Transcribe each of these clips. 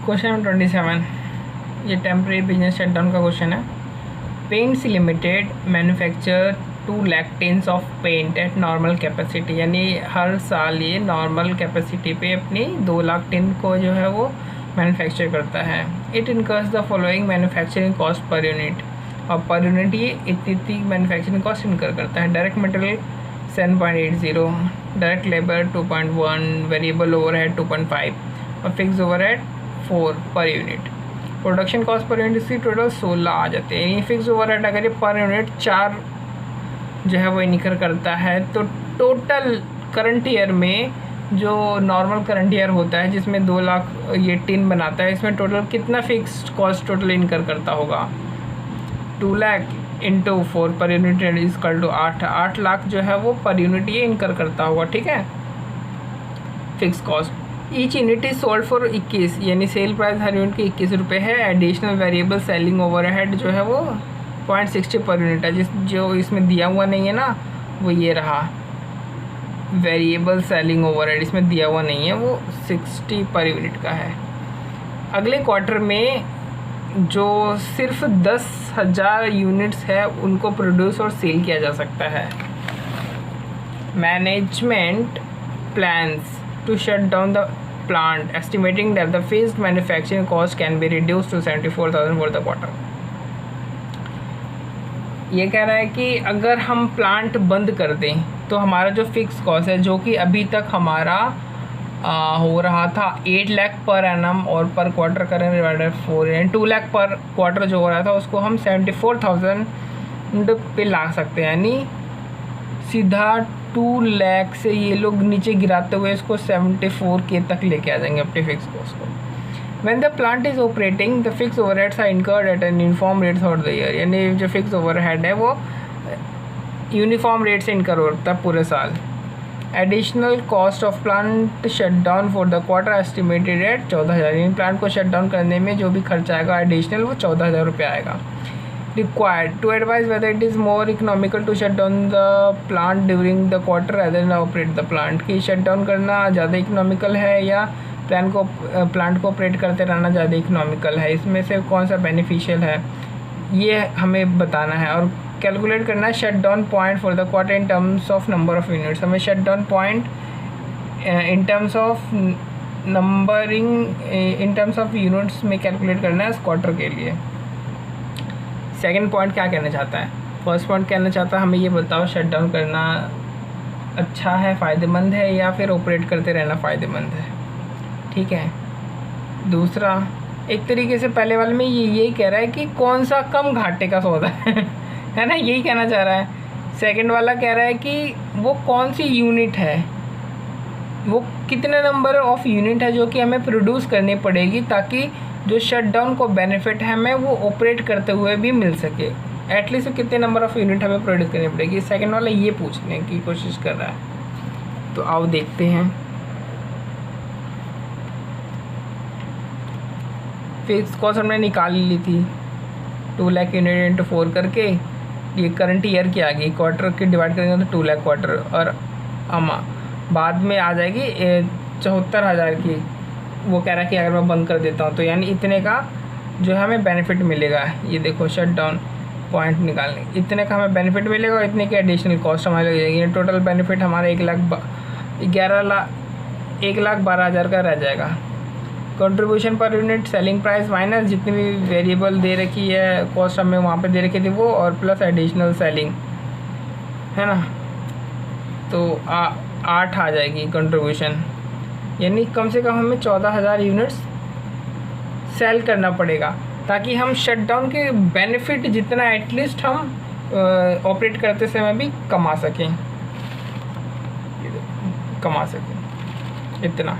Question number 27, ये temporary business shutdown का question है। Paints limited manufacture 2 lakh tins of paint at normal capacity, यानी हर साल ये नॉर्मल कैपेसिटी पे अपनी 2 लाख टिन को जो है वो मैन्युफैक्चर करता है। It incurs the following manufacturing cost per unit, और पर यूनिट ये इतनी मैन्युफैक्चरिंग कॉस्ट इनकर करता है। Direct material 7.80, direct labour 2.1, variable overhead 2.5 और fix overhead 4 per unit. Production cost per unit इसकी टोटल 16 आ जाते हैं। यानी फिक्स ओवरहेड अगर ये पर यूनिट 4 जो है वो इनकर करता है, तो टोटल करंट ईयर में जो नॉर्मल करंट ईयर होता है जिसमें 2 लाख ये टिन बनाता है, इसमें टोटल कितना फिक्स्ड कॉस्ट टोटल इनकर करता होगा? 2 lakh into 4 per unit is equal to 8 lakh जो है वो पर यूनिट ये इनकर करता होगा। ठीक है, fix cost. Each unit is sold for 21, यानी सेल प्राइस हर यूनिट की 21 रुपये है। एडिशनल वेरिएबल सेलिंग ओवरहेड जो है वो 0.60 पर यूनिट है। जो इसमें दिया हुआ नहीं है ना, वो ये रहा वेरिएबल सेलिंग ओवरहेड, इसमें दिया हुआ नहीं है, वो 60 पर यूनिट का है। अगले क्वार्टर में जो सिर्फ 10,000 यूनिट्स है उनको प्रोड्यूस और सेल किया जा सकता है। Management plans to shut down the plant estimating that the fixed manufacturing cost can be reduce to 74,000 for the quarter. ये कह रहा है कि अगर हम प्लांट बंद कर दें तो हमारा जो फिक्स कॉस्ट है, जो कि अभी तक हमारा हो रहा था 8 लाख पर एनम और पर क्वार्टर करें डिवाइडेड 4, यानी 2 लाख पर क्वार्टर जो हो रहा था उसको हम 74,000 पे ला सकते हैं। यानी सीधा 2 लाख से ये लोग नीचे गिराते हुए इसको 74K तक लेके आ जाएंगे अपने फिक्स कॉस्ट को। When the plant is operating, the fixed overheads are incurred at an uniform rate throughout the year, यानी जो फिक्स ओवरहेड है वो यूनिफॉर्म रेट से इनकर होता है पूरे साल। Additional cost of plant shut down for the quarter estimated at 14,000, यानी प्लांट को शट डाउन करने में जो भी खर्चा आएगा एडिशनल वो 14,000 रुपये आएगा। Required to advise whether it is more economical to shut down the plant during the quarter rather than operate the plant, कि शट डाउन करना ज़्यादा इकोनॉमिकल है या प्लांट को ऑपरेट करते रहना ज़्यादा इकोनॉमिकल है, इसमें से कौन सा बेनिफिशियल है ये हमें बताना है। और कैलकुलेट करना है shut down point for the quarter in terms of number of units. हमें shut down point in terms of numbering in terms of units में कैलकुलेट करना है इस क्वार्टर के लिए। सेकंड पॉइंट क्या कहना चाहता है? फर्स्ट पॉइंट कहना चाहता है हमें ये बताओ शट डाउन करना अच्छा है, फ़ायदेमंद है, या फिर ऑपरेट करते रहना फ़ायदेमंद है। ठीक है। दूसरा, एक तरीके से पहले वाले में ये यही कह रहा है कि कौन सा कम घाटे का सौदा है ना, यही कहना चाह रहा है। सेकंड वाला कह रहा है कि वो कौन सी यूनिट है, वो कितने नंबर ऑफ यूनिट है जो कि हमें प्रोड्यूस करनी पड़ेगी ताकि जो शट डाउन को बेनिफिट है हमें वो ऑपरेट करते हुए भी मिल सके। एटलीस्ट कितने नंबर ऑफ यूनिट हमें प्रोड्यूस करनी पड़ेगी, सेकंड वाला ये पूछने की कोशिश कर रहा है। तो आओ देखते हैं। फिक्स कॉस्ट हमने निकाल ली थी 2 लाख यूनिट इंटू 4 करके, ये करंट ईयर की आ गई, क्वार्टर की डिवाइड करेंगे तो 2 लाख क्वार्टर, और बाद में आ जाएगी 74,000 की। वो कह रहा है कि अगर मैं बंद कर देता हूँ तो यानी इतने का जो है हमें बेनिफिट मिलेगा। ये देखो शट डाउन पॉइंट निकालने, इतने का हमें बेनिफिट मिलेगा और इतने की एडिशनल कॉस्ट हमारे लग जाएगी। टोटल बेनिफिट हमारा 1,12,000 का रह जाएगा। Contribution per unit selling price minus जितनी भी वेरिएबल दे रखी है कॉस्ट हमें वहाँ पे दे रखी थी वो, और प्लस एडिशनल सेलिंग, है ना, तो 8 आ जाएगी कंट्रीब्यूशन। यानी कम से कम हमें 14,000 यूनिट्स सेल करना पड़ेगा ताकि हम शटडाउन के बेनिफिट जितना एटलीस्ट हम ऑपरेट करते समय भी कमा सकें इतना।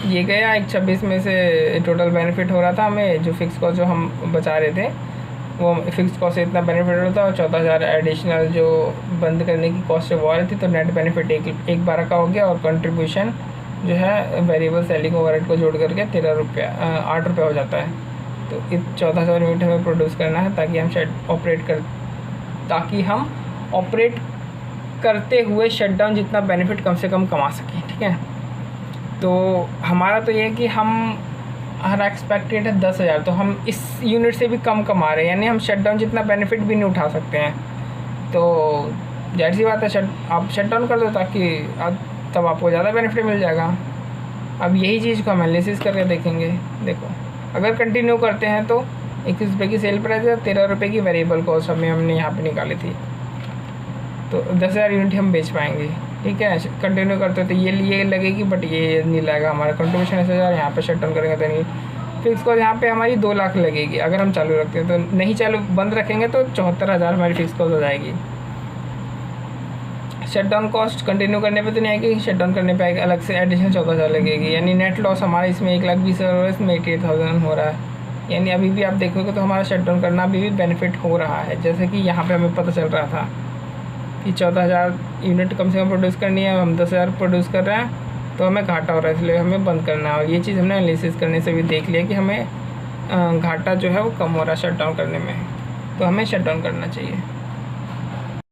ये गया 126 में से टोटल बेनिफिट हो रहा था हमें, जो फिक्स कॉस्ट जो हम बचा रहे थे वो फिक्स कॉस्ट से इतना बेनिफिट हो रहा था, और 14,000 एडिशनल जो बंद करने की कॉस्ट वो आ रही थी, तो नेट बेनिफिट 1,12 का हो गया। और कंट्रीब्यूशन जो है वेरिएबल सेलिंग ओवरहेड को जोड़ करके 8 रुपये हो जाता है। तो इस 14,000 यूनिट हमें प्रोड्यूस करना है ताकि हम ऑपरेट करते हुए शटडाउन जितना बेनिफिट कम से कम कमा सकें। ठीक है, तो हमारा तो ये है कि हम हमारा एक्सपेक्टेड है 10,000, तो हम इस यूनिट से भी कम कमा रहे हैं, यानी हम शट डाउन जितना बेनिफिट भी नहीं उठा सकते हैं। तो जाहिर सी बात है आप शट डाउन कर दो, ताकि तब आपको ज़्यादा बेनिफिट मिल जाएगा। अब यही चीज़ को हम एनालिसिस करके देखेंगे। देखो, अगर कंटिन्यू करते हैं तो 21 रुपये की सेल प्राइस है, 13 रुपये की वेरिएबल कॉस्ट हमें हमने यहाँ पे निकाली थी, तो 10,000 यूनिट हम बेच पाएंगे। ठीक है, कंटिन्यू करते तो ये लगेगी, बट ये नहीं लगेगा। हमारा कंट्रीब्यूशन 10,000, यहाँ पे शट डाउन करेंगे तो नहीं। फिक्स कॉस्ट यहाँ पे हमारी 2 लाख लगेगी अगर हम चालू रखते हैं, तो नहीं चालू बंद रखेंगे तो 74,000 हमारी फिक्स कॉस्ट हो जाएगी। शट डाउन कॉस्ट कंटिन्यू करने पे तो नहीं आएगी, शट डाउन करने पे अलग से एडिशनल 14,000 लगेगी, यानी नेट लॉस हमारा इसमें 1,20,000 और इसमें 88,000 हो रहा है। यानी अभी भी आप देखोगे तो हमारा शट डाउन करना अभी भी बेनिफिट हो रहा है। जैसे कि यहाँ पे हमें पता चल रहा था कि 14,000 यूनिट कम से कम प्रोड्यूस करनी है, हम 10,000 प्रोड्यूस कर रहे हैं, तो हमें घाटा हो रहा है, इसलिए हमें बंद करना है। और ये चीज़ हमने एनालिसिस करने से भी देख लिया कि हमें घाटा जो है वो कम हो रहा है शट डाउन करने में, तो हमें शट डाउन करना चाहिए।